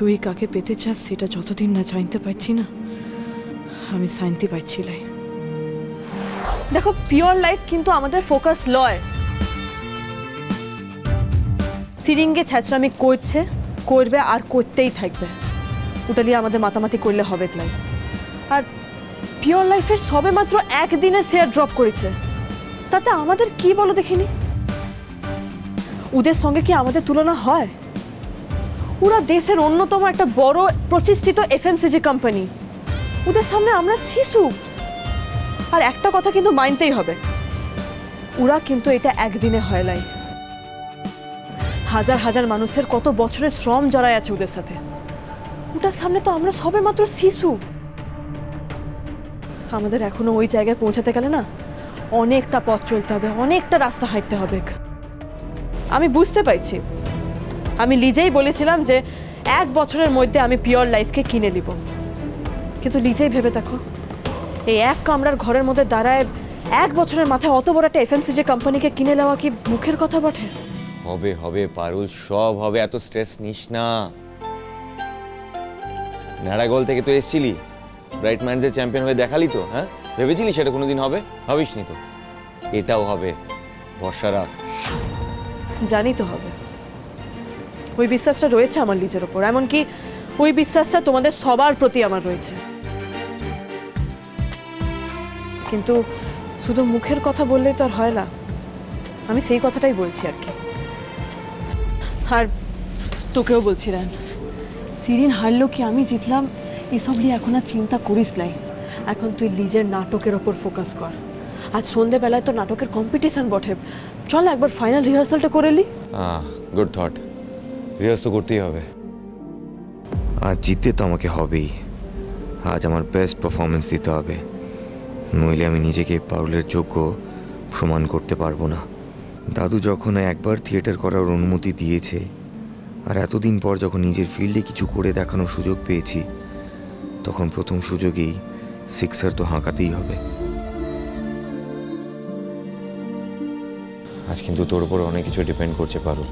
তুই কাকে পেতে চাস সেটা যতদিন না জানতে পারছি না আমি শান্তি পাচ্ছি লাই। দেখো, পিওর লাইফ কিন্তু আমাদের ফোকাস লয়। সিরিঙ্গে ছ্যাঁচড়ামি করবে আর করতেই থাকবে। ওটা নিয়ে আমাদের মাতামাতি করলে হবে লাই। আর পিওর লাইফের সবে মাত্র একদিনের শেয়ার ড্রপ করেছে, তাতে আমাদের কি বলো দেখিনি? ওদের সঙ্গে কি আমাদের তুলনা হয়? ওরা দেশের অন্যতম একটা বড় প্রতিষ্ঠিত এফএমসিজি কোম্পানি, ওদের সামনে আমরা শিশু। আর একটা কথা কিন্তু মানতেই হবে, ওরা কিন্তু এটা একদিনে হয় নাই। হাজার হাজার মানুষের কত বছরের শ্রম জড়ায় আছে ওদের সাথে। ওটার সামনে তো আমরা সবে মাত্র শিশু। আমাদের এখনো ওই জায়গায় পৌঁছাতে গেলে না অনেকটা পথ চলতে হবে, অনেকটা রাস্তা হাঁটতে হবে। আমি বুঝতে পারছি, আমি নিজেই বলেছিলাম যে 1 বছরের মধ্যে আমি পিওর লাইফকে কিনে নিব, কিন্তু নিজেই ভেবে দেখো, এই এক কামরার ঘরের মধ্যে দাঁড়ায় 1 বছরের মাথায় অত বড় একটা এফএমসিজি কোম্পানিকে কিনে নেওয়া কি মুখের কথা বটে? হবে হবে পারুল, সব হবে, এত স্ট্রেস নিস না। নাড়াগোল থেকে তো এসছিলি, ব্রাইট মাইন্ডসের চ্যাম্পিয়ন হয়ে দেখালি তো। হ্যাঁ, ভেবেছিলি সেটা কোনোদিন হবে? ভাবিসনি তো। এটাও হবে, ভরসা রাখ। জানি তো হবে, ওই বিশ্বাসটা রয়েছে আমার নিজের ওপর, এমনকি ওই বিশ্বাসটা তোমাদের সবার প্রতি আমার রয়েছে। কিন্তু শুধু মুখের কথা বললেই তো আর হয় না, আমি সেই কথাটাই বলছি আর কি। আর তোকেও বলছি রান, সিরিন হারলো কি আমি জিতলাম এসব নিয়ে এখন আর চিন্তা করিস নাই। এখন তুই নিজের নাটকের ওপর ফোকাস কর। আজ সন্ধ্যেবেলায় তো নাটকের কম্পিটিশন বটে, চল একবার ফাইনাল রিহার্সালটা করে নি। গুড থট, রিহার্স তো করতেই হবে। আজ জিততে তো আমাকে হবেই। আজ আমার বেস্ট পারফরমেন্স দিতে হবে, নইলে আমি নিজেকে পারুলের যোগ্য প্রমাণ করতে পারবো না। দাদু যখন একবার থিয়েটার করার অনুমতি দিয়েছে, আর এতদিন পর যখন নিজের ফিল্ডে কিছু করে দেখানোর সুযোগ পেয়েছি, তখন প্রথম সুযোগেই সিক্সার তো হাঁকাতেই হবে। আজ কিন্তু তোর উপর অনেক কিছু ডিপেন্ড করছে পারুল,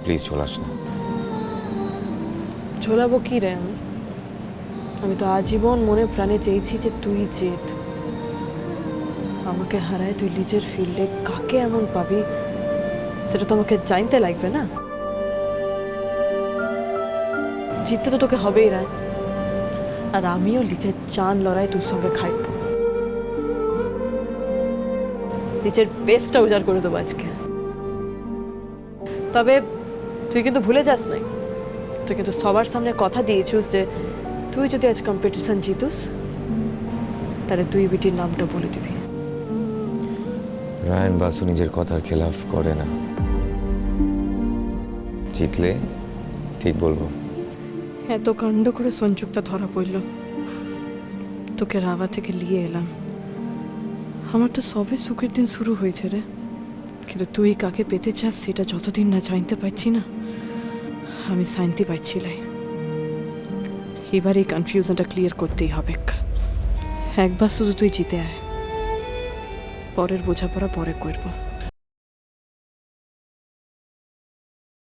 প্লিজ চলাস না। ঝোলাবো কি রে? আমি তো আজীবন মনে প্রাণে চেয়েছি যে তুই জেত। আমাকে হারায় তুই নিজের ফিল্ডে কাকে এমন পাবি সেটা তো আমাকে জানতে লাগবে না? জিততে তো তোকে হবেই রায়, আর আমিও নিজের চান লড়াই তোর সঙ্গে খাইব। নিজের বেস্টটা উজাড় করে দেবো আজকে। তবে তুই কিন্তু ভুলে যাস নাই, তুই কিন্তু সবার সামনে কথা দিয়েছিস যে তুই যদি আজ কম্পিটিশন জিতুস তাহলে তুই বিটির নামটা বলে দিবি। রায়ন বাসু নিজের কথার খেলাফ করে না, জিতলে ঠিক বলবো। এত কাণ্ড করে সংযুক্তা ধরা পড়ল, তোকে রাভা থেকে নিয়ে এলাম। আমার তো সবে সুখের দিন শুরু হয়েছে রে, কিন্তু তুই কাকে পেতে চাস সেটা যতদিন না জানতে পারছি না আমি শান্তি পাচ্ছি লাই। এবার এই কনফিউশনটা ক্লিয়ার করতেই হবে। একবার শুধু তুই জিতে আয়, পরের বোঝাপড়া পরে করবো।